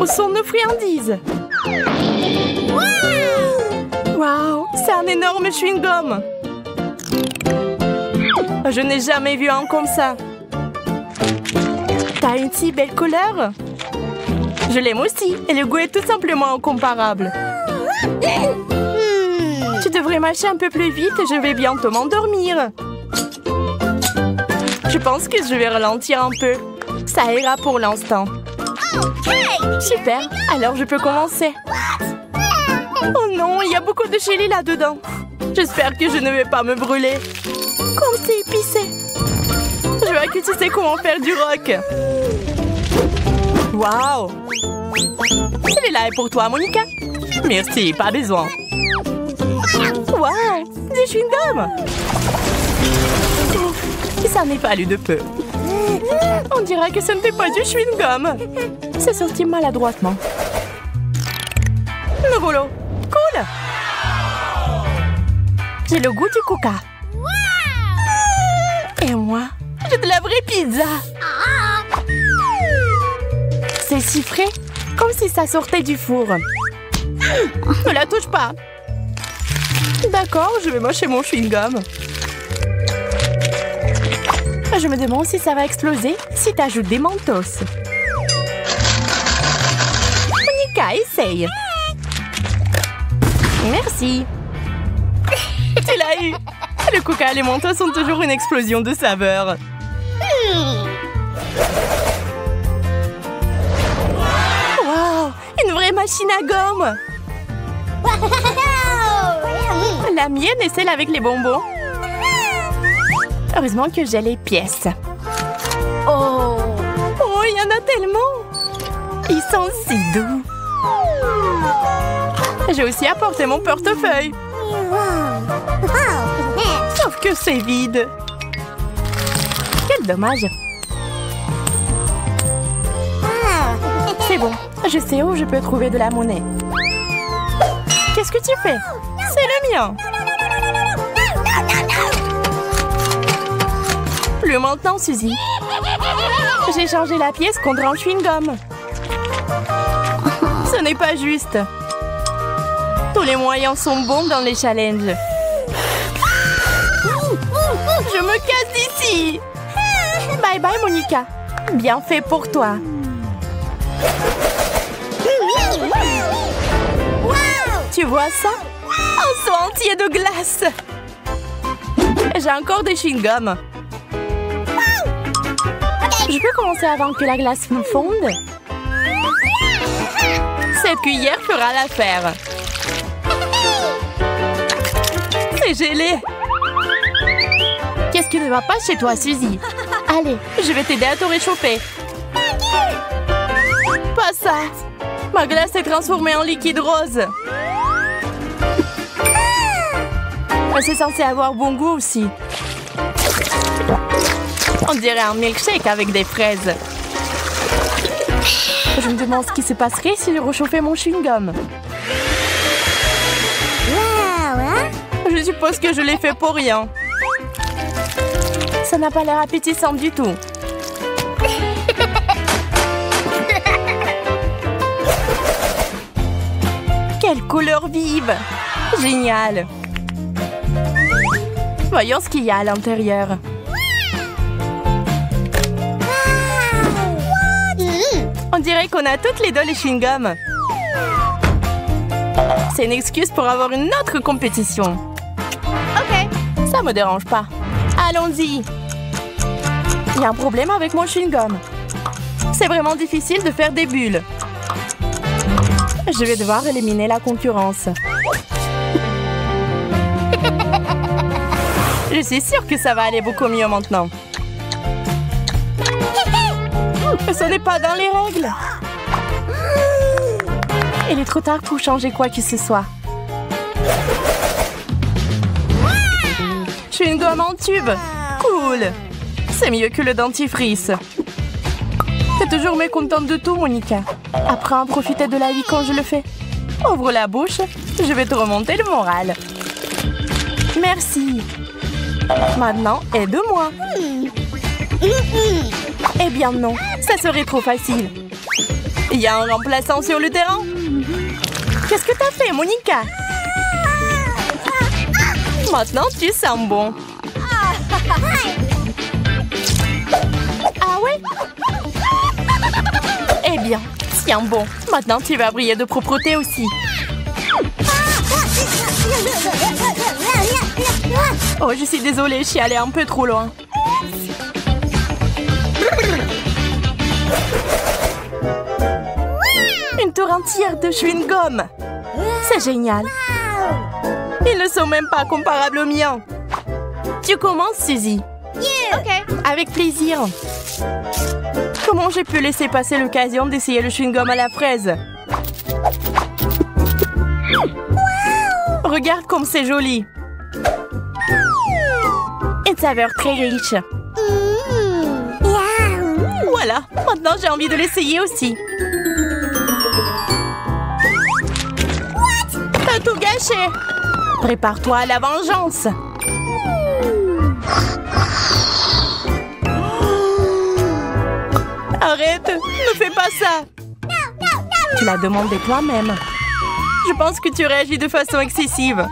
Où sont nos friandises? Waouh, c'est un énorme chewing-gum. Je n'ai jamais vu un comme ça. T'as une si belle couleur. Je l'aime aussi et le goût est tout simplement incomparable. Tu devrais mâcher un peu plus vite et je vais bientôt m'endormir. Je pense que je vais ralentir un peu. Ça ira pour l'instant. Super, alors je peux commencer. Oh non, il y a beaucoup de chili là-dedans. J'espère que je ne vais pas me brûler. Comme c'est épicé. Je vois que tu sais comment faire du rock. Waouh! Celui-là est pour toi, Monica. Merci, pas besoin. Waouh! Du chewing-gum! Ça n'est pas lu de peu. On dirait que ce n'était pas du chewing-gum. C'est sorti maladroitement. Le boulot. Cool! J'ai le goût du coca. Et moi, j'ai de la vraie pizza. C'est si frais, comme si ça sortait du four. Ne la touche pas. D'accord, je vais mâcher mon chewing-gum. Je me demande si ça va exploser si tu ajoutes des mentos. Monica, essaye. Merci. Tu l'as eu. Le coca et les mentos sont toujours une explosion de saveur. Wow, une vraie machine à gomme. La mienne est celle avec les bonbons. Heureusement que j'ai les pièces. Oh, il y en a tellement. Ils sont si doux. J'ai aussi apporté mon portefeuille. Sauf que c'est vide. Quel dommage. C'est bon, je sais où je peux trouver de la monnaie. Qu'est-ce que tu fais? C'est le mien. Plus maintenant, Suzy. J'ai changé la pièce contre un chewing-gum. Ce n'est pas juste. Tous les moyens sont bons dans les challenges. Je me casse d'ici. Bye bye, Monica. Bien fait pour toi. Tu vois ça? Un seau entier de glace. J'ai encore des chewing-gums. Je peux commencer avant que la glace me fonde? Cette cuillère fera l'affaire. C'est gelé. Qu'est-ce qui ne va pas chez toi, Suzy? Allez, je vais t'aider à te réchauffer. Pas ça. Ma glace est transformée en liquide rose. C'est censé avoir bon goût aussi. On dirait un milkshake avec des fraises. Je me demande ce qui se passerait si je réchauffais mon chewing-gum. Je suppose que je l'ai fait pour rien. Ça n'a pas l'air appétissant du tout. Quelle couleur vive! Génial! Voyons ce qu'il y a à l'intérieur. On dirait qu'on a toutes les deux les chewing-gums. C'est une excuse pour avoir une autre compétition. Ok, ça me dérange pas. Allons-y. Il y a un problème avec mon chewing-gum. C'est vraiment difficile de faire des bulles. Je vais devoir éliminer la concurrence. Je suis sûre que ça va aller beaucoup mieux maintenant. Ce n'est pas dans les règles. Il est trop tard pour changer quoi que ce soit. Chewing-gum en tube. Cool. C'est mieux que le dentifrice. T'es toujours mécontente de tout, Monica. Apprends à profiter de la vie quand je le fais. Ouvre la bouche, je vais te remonter le moral. Merci. Maintenant, aide-moi. Eh bien non, ça serait trop facile. Il y a un remplaçant sur le terrain. Qu'est-ce que t'as fait, Monica? Maintenant, tu sens bon. Ah ouais? Eh bien, tiens bon. Maintenant, tu vas briller de propreté aussi. Oh, je suis désolée, je suis allée un peu trop loin. Une tour entière de chewing-gum. C'est génial. Ils ne sont même pas comparables aux miens. Tu commences, Suzy? Ok. Avec plaisir. Comment j'ai pu laisser passer l'occasion d'essayer le chewing-gum à la fraise? Regarde comme c'est joli. Une saveur très riche. Voilà, maintenant j'ai envie de l'essayer aussi. T'as tout gâché. Prépare-toi à la vengeance. Arrête, ne fais pas ça. Tu l'as demandé toi-même. Je pense que tu réagis de façon excessive.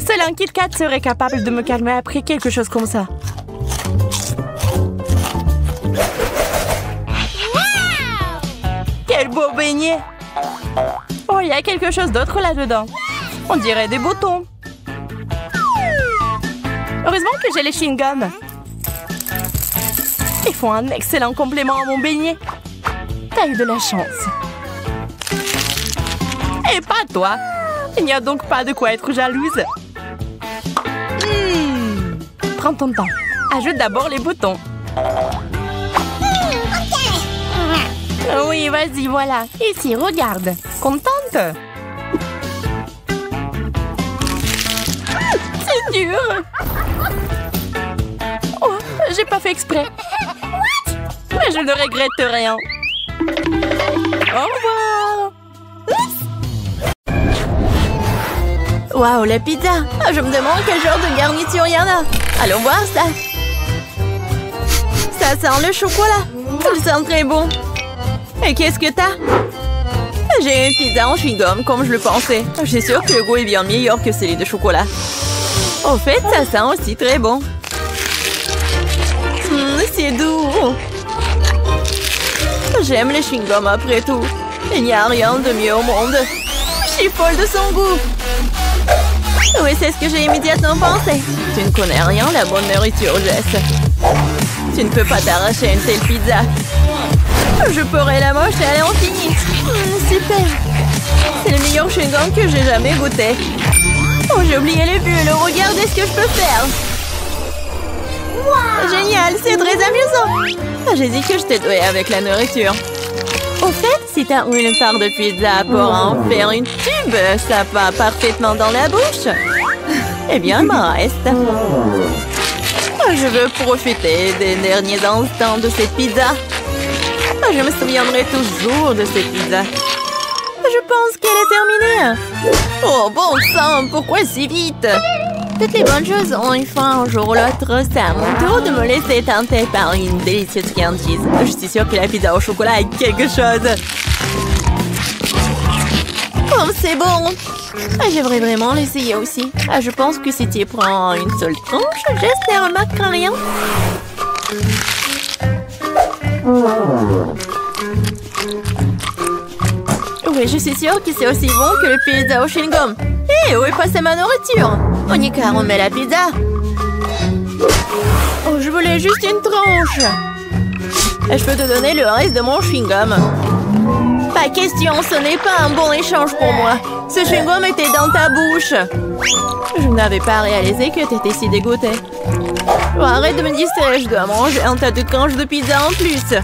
Seul un Kit Kat serait capable de me calmer après quelque chose comme ça. Quel beau beignet! Oh, il y a quelque chose d'autre là-dedans. On dirait des boutons. Heureusement que j'ai les chewing-gums. Ils font un excellent complément à mon beignet. T'as eu de la chance. Et pas toi. Il n'y a donc pas de quoi être jalouse. Prends ton temps. Ajoute d'abord les boutons. Oui, vas-y, voilà. Ici, regarde. Contente? C'est dur. Oh, j'ai pas fait exprès. Mais je ne regrette rien. Au revoir. Waouh, la pizza. Je me demande quel genre de garniture il y en a. Allons voir ça. Ça sent le chocolat. Ça sent très bon. Et qu'est-ce que t'as? J'ai une pizza en chewing-gum, comme je le pensais. Je suis sûre que le goût est bien meilleur que celui de chocolat. Au fait, ça sent aussi très bon. C'est doux. J'aime les chewing-gums après tout. Il n'y a rien de mieux au monde. Je suis folle de son goût. Oui, c'est ce que j'ai immédiatement pensé. Tu ne connais rien, la bonne nourriture, Jess. Tu ne peux pas t'arracher une telle pizza. Je pourrais la manger à l'infini. Super. C'est le meilleur chewing-gum que j'ai jamais goûté. Oh, j'ai oublié les bulles. Regardez ce que je peux faire. Wow. Génial, c'est très amusant. J'ai dit que je t'ai doué avec la nourriture. Au fait, si t'as une part de pizza pour en faire une tube, ça va parfaitement dans la bouche. Eh bien, il m'en reste. Je veux profiter des derniers instants de cette pizza. Je me souviendrai toujours de cette pizza. Je pense qu'elle est terminée. Oh, bon sang, pourquoi si vite? Toutes les bonnes choses ont une fin un jour ou l'autre. C'est à mon tour de me laisser tenter par une délicieuse friandise. Je suis sûre que la pizza au chocolat est quelque chose. Oh, c'est bon. J'aimerais vraiment l'essayer aussi. Je pense que si tu prends une seule tranche, Jess ne remarquera rien. Oui, je suis sûre que c'est aussi bon que le pizza au chewing-gum. Hé, où est passée ma nourriture? Monica, remets la pizza. Oh, je voulais juste une tranche. Je peux te donner le reste de mon chewing-gum. Pas question, ce n'est pas un bon échange pour moi. Ce chewing-gum était dans ta bouche. Je n'avais pas réalisé que tu étais si dégoûtée. Oh, arrête de me distraire, je dois manger un tas de tranches de pizza en plus.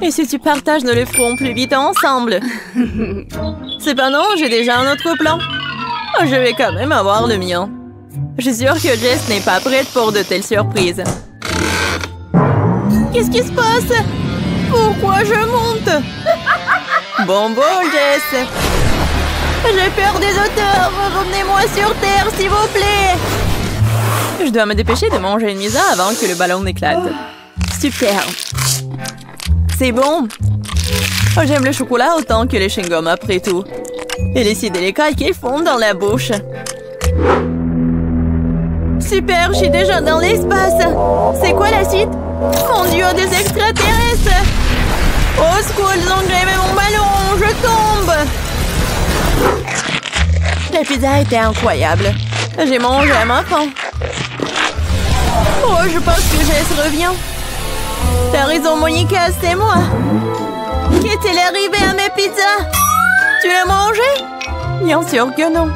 Et si tu partages, nous le ferons plus vite ensemble. Cependant, j'ai déjà un autre plan. Je vais quand même avoir le mien. Je suis sûre que Jess n'est pas prête pour de telles surprises. Qu'est-ce qui se passe? Pourquoi je monte? Bon bol, Jess. J'ai peur des auteurs. Revenez-moi sur Terre, s'il vous plaît. Je dois me dépêcher de manger une pizza avant que le ballon n'éclate. Super. C'est bon. Oh, j'aime le chocolat autant que les chewing-gums après tout. Et les si délicats qu'ils font dans la bouche. Super, je suis déjà dans l'espace. C'est quoi la suite? Mon Dieu, des extraterrestres! Au secours, ils ont grévé mon ballon! Je tombe! La pizza était incroyable. J'ai mangé à ma faim. Oh, je pense que Jess revient. T'as raison, Monica, c'est moi. Qu'est-il arrivé à mes pizzas? Tu l'as mangé? Bien sûr que non.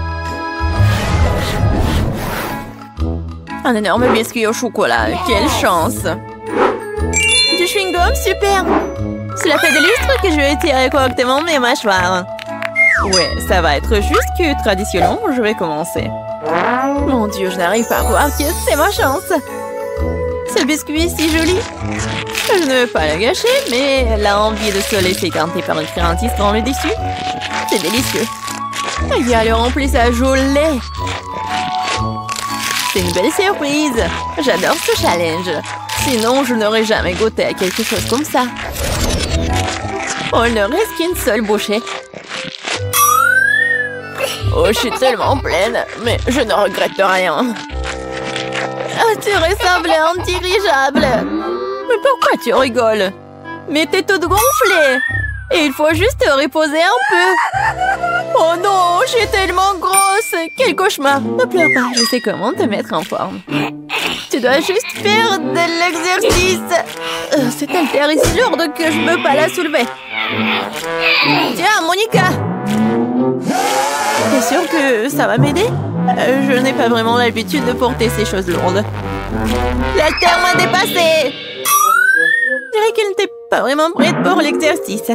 Un énorme biscuit au chocolat. Quelle chance! Du chewing-gum, super! Cela fait des lustres que je vais tirer correctement mes mâchoires. Ouais, ça va être juste que traditionnellement, je vais commencer. Mon Dieu, je n'arrive pas à croire que c'est ma chance. Ce biscuit est si joli. Je ne veux pas le gâcher, mais l'envie de se laisser tenter par une friandise prend le dessus. C'est délicieux. Il y a le remplissage au lait. C'est une belle surprise. J'adore ce challenge. Sinon, je n'aurais jamais goûté à quelque chose comme ça. Oh, il ne reste qu'une seule bouchée. Oh, je suis tellement pleine, mais je ne regrette rien. Ah, tu ressembles à un dirigeable. Mais pourquoi tu rigoles? Mais t'es toute gonflée. Et il faut juste te reposer un peu. Oh non, je suis tellement grosse. Quel cauchemar. Ne pleure pas, je sais comment te mettre en forme. Tu dois juste faire de l'exercice. Cette haltère est si lourde que je ne peux pas la soulever. Tiens, Monica. T'es sûre que ça va m'aider? Je n'ai pas vraiment l'habitude de porter ces choses lourdes. L'haltère m'a dépassée. Je dirais qu'elle n'était pas vraiment prête pour l'exercice.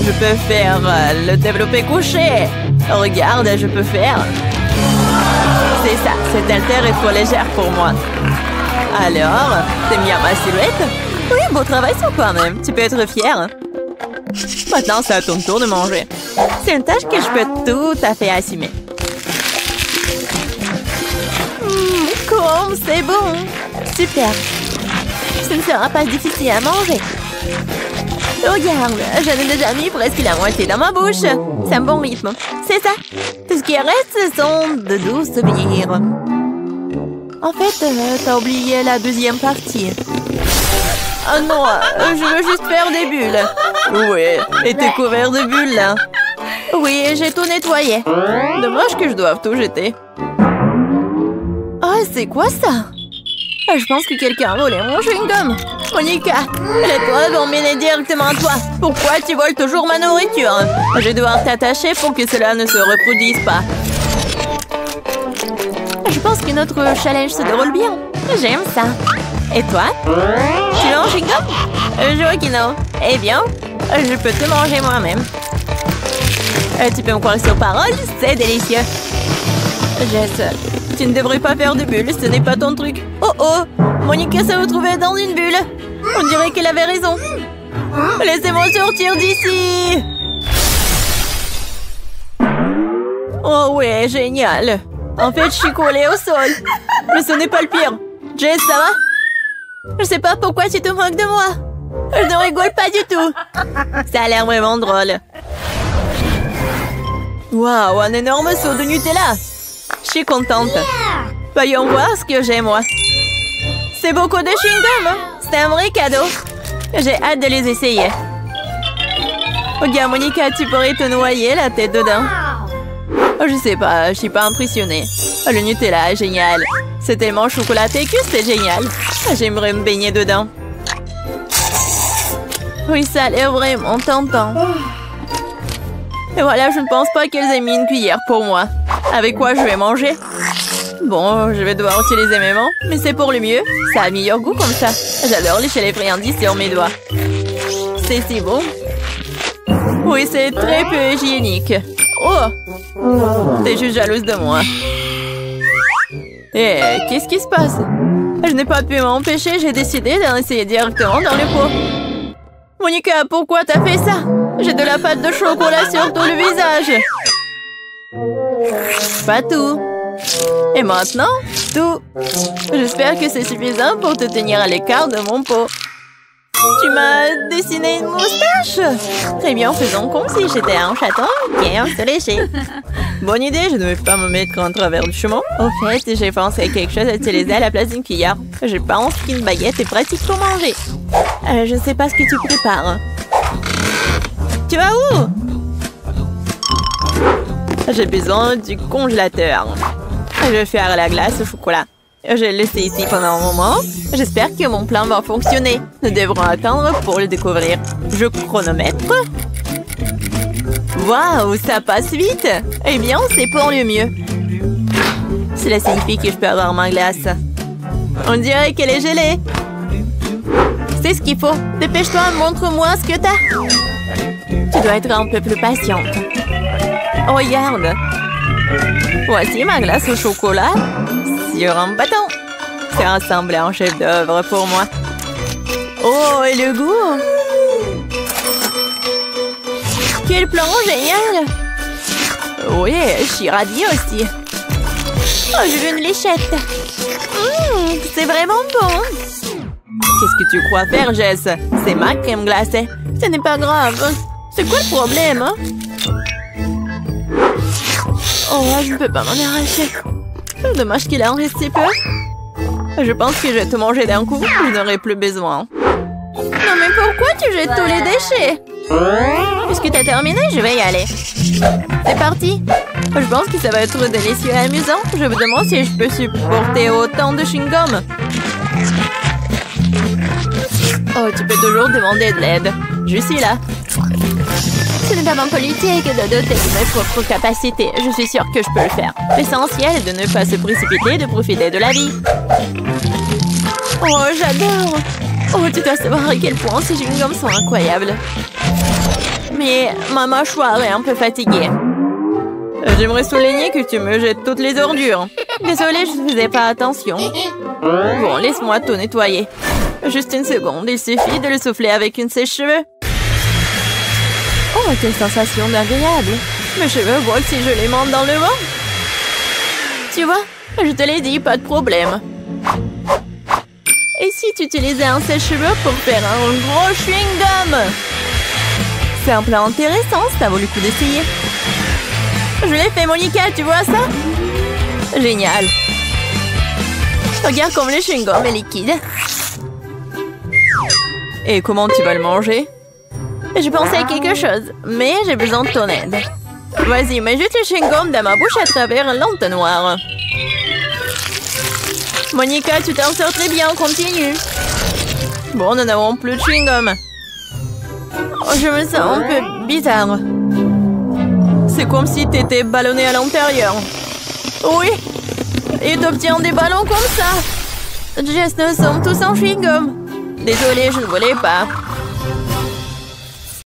Je peux faire le développé couché. Regarde, je peux faire. C'est ça, cette haltère est trop légère pour moi. Alors, t'aimes bien ma silhouette? Oui, beau travail sur toi-même. Tu peux être fière. Maintenant, c'est à ton tour de manger. C'est une tâche que je peux tout à fait assumer. Comme c'est bon. Super. Ce ne sera pas difficile à manger. Regarde, j'en ai déjà mis presque la moitié dans ma bouche. C'est un bon rythme. C'est ça. Tout ce qui reste, ce sont de doux souvenirs. En fait, t'as oublié la deuxième partie. Oh non, je veux juste faire des bulles. Oui, et t'es couvert de bulles, là. Oui, j'ai tout nettoyé. Dommage que je doive tout jeter. Oh, c'est quoi ça? Je pense que quelqu'un a volé mon chewing-gum. Monica, les toits vont m'aider directement à toi. Pourquoi tu voles toujours ma nourriture? Je vais devoir t'attacher pour que cela ne se reproduise pas. Je pense que notre challenge se déroule bien. J'aime ça. Et toi? Tu veux un chewing-gum? Je vois que non. Eh bien, je peux te manger moi-même. Tu peux me croire sur parole? C'est délicieux. Jess, tu ne devrais pas faire de bulles, ce n'est pas ton truc. Oh oh, Monica s'est retrouvée dans une bulle. On dirait qu'elle avait raison. Laissez-moi sortir d'ici. Oh ouais, génial. En fait, je suis collée au sol. Mais ce n'est pas le pire. Jess, ça va? Je sais pas pourquoi tu te moques de moi. Je ne rigole pas du tout. Ça a l'air vraiment drôle. Waouh, un énorme seau de Nutella. Je suis contente. Voyons voir ce que j'ai, moi. C'est beaucoup de chewing-gum. C'est un vrai cadeau. J'ai hâte de les essayer. Regarde, Monica, tu pourrais te noyer la tête dedans. Oh, je sais pas, je suis pas impressionnée. Oh, le Nutella est génial. C'est tellement chocolaté que c'est génial. J'aimerais me baigner dedans. Oui, ça a l'air vraiment tentant. Et voilà, je ne pense pas qu'elles aient mis une cuillère pour moi. Avec quoi je vais manger? Bon, je vais devoir utiliser mes mains, mais c'est pour le mieux. Ça a meilleur goût comme ça. J'adore lécher les friandises sur mes doigts. C'est si bon. Oui, c'est très peu hygiénique. Oh! T'es juste jalouse de moi. Eh, qu'est-ce qui se passe? Je n'ai pas pu m'empêcher, j'ai décidé d'en essayer directement dans le pot. Monica, pourquoi t'as fait ça? J'ai de la pâte de chocolat sur tout le visage. Pas tout. Et maintenant, tout. J'espère que c'est suffisant pour te tenir à l'écart de mon pot. Tu m'as dessiné une moustache. Très bien, faisons comme si j'étais un chaton bien se lécher. Bonne idée, je ne vais pas me mettre en travers du chemin. Au fait, j'ai pensé à quelque chose à utiliser à la place d'une cuillère. Je pense qu'une baguette est pratique pour manger. Je ne sais pas ce que tu prépares. Tu vas où? J'ai besoin du congélateur. Je vais faire la glace au chocolat. Je l'ai laissé ici pendant un moment. J'espère que mon plan va fonctionner. Nous devrons attendre pour le découvrir. Je chronomètre. Waouh, ça passe vite. Eh bien, c'est pour le mieux. Cela signifie que je peux avoir ma glace. On dirait qu'elle est gelée. C'est ce qu'il faut. Dépêche-toi, montre-moi ce que t'as. Tu dois être un peu plus patiente. Oh, regarde. Voici ma glace au chocolat sur un bâton. C'est ressemblé à un chef-d'œuvre pour moi. Oh, et le goût! Quel plan génial! Oui, je suis ravie aussi. Oh, je veux une léchette. C'est vraiment bon. Qu'est-ce que tu crois faire, Jess? C'est ma crème glacée. Ce n'est pas grave. C'est quoi le problème, hein? Oh, je ne peux pas m'en arracher. Dommage qu'il en reste si peu. Je pense que je vais tout manger d'un coup. Je n'aurai plus besoin. Non, mais pourquoi tu jettes tous les déchets? Puisque tu as terminé, je vais y aller. C'est parti. Je pense que ça va être délicieux et amusant. Je me demande si je peux supporter autant de chewing-gum. Oh, tu peux toujours demander de l'aide. Je suis là. Ce n'est pas mon politique de doter de mes propres capacités. Je suis sûre que je peux le faire. L'essentiel est de ne pas se précipiter et de profiter de la vie. Oh, j'adore! Oh, tu dois savoir à quel point ces chewing-gums sont incroyables. Mais ma mâchoire est un peu fatiguée. J'aimerais souligner que tu me jettes toutes les ordures. Désolée, je ne faisais pas attention. Bon, laisse-moi tout nettoyer. Juste une seconde, il suffit de le souffler avec une sèche-cheveux. Oh, quelle sensation agréable! Mes cheveux volent si je les monte dans le vent. Tu vois, je te l'ai dit, pas de problème. Et si tu utilisais un sèche-cheveux pour faire un gros chewing-gum? C'est un plan intéressant, ça vaut le coup d'essayer. Je l'ai fait, Monica, tu vois ça? Génial! Regarde comme le chewing-gum est liquide. Et comment tu vas le manger? Je pensais à quelque chose, mais j'ai besoin de ton aide. Vas-y, mets juste le chewing-gum dans ma bouche à travers l'entonnoir. Monica, tu t'en sors très bien, continue. Bon, nous n'avons plus de chewing-gum. Oh, je me sens un peu bizarre. C'est comme si t'étais ballonné à l'intérieur. Oui, et t'obtiens des ballons comme ça. Jess, nous sommes tous en chewing-gum. Désolée, je ne voulais pas.